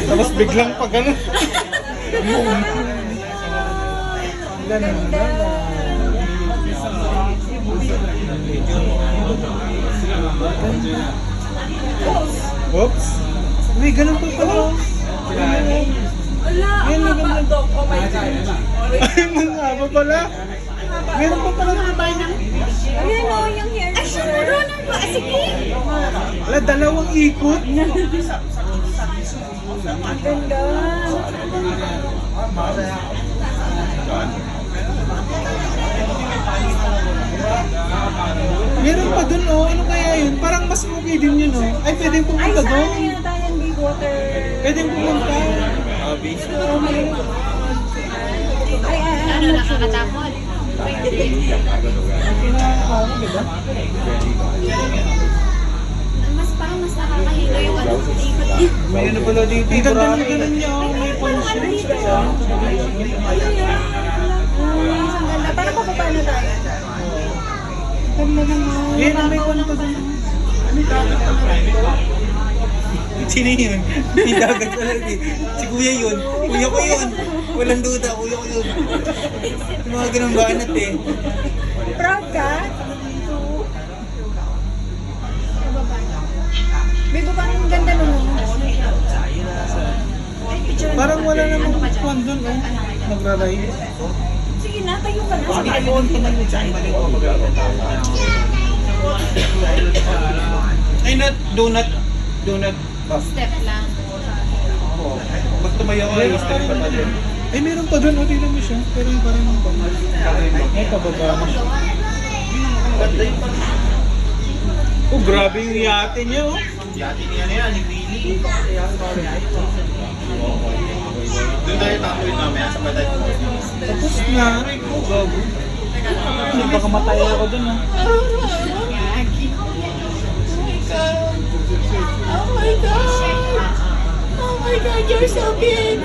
Tapos biglang pa ganun. Ganun na. Oops. Uy, ganun pa pala. Wala, ang haba, Dok. Oh my God. Ay, mga haba pala. Meron pa pala. Ayan o, yung hair. Ay, runner ko. Sige. Wala, dalawang ikot. Ang ganda. Meron pa dun, oh. Ano kaya yun? Parang mas okay din yun, oh. Ay, pwedeng Ay, pumunta saan doon. na yun tayo ng big water? Pwedeng pumunta. Ay, Ano, nakakatakot? Mas parang mas nakakahilo yung ano, ikot. May ano pala dito. Ang ganda ng ganun niya, oh. May function siya. ang ganda. Paano pa na tayo? Ganda naman. Yan ang may kwento dun. Sino yun? Hindi agad pala. Si kuya yun. Kuya ko yun. Walang duda. Kuya ko yun. Yung mga ganun banat eh. Proud ka? Babe, parang ang ganda naman. Parang wala namang kwan dun eh. Nagra-ride. Sige na, tayo ka na. Sige, ayun ka na yun dyan. Ay, donut. Step lang. Pag tumayo ka, yung step pa din. Ay, meron pa dun. O, tignan mo siya. Pero yung parang may pababa na siya. Oh, grabe yung yate niya, oh. Yati niya na yan, ni Willie. Doon tayo takuin mamaya sa patay ko. Tapos na. Gago. Baka matay ako dun, ah. Oh my God! Oh my God, you're so big!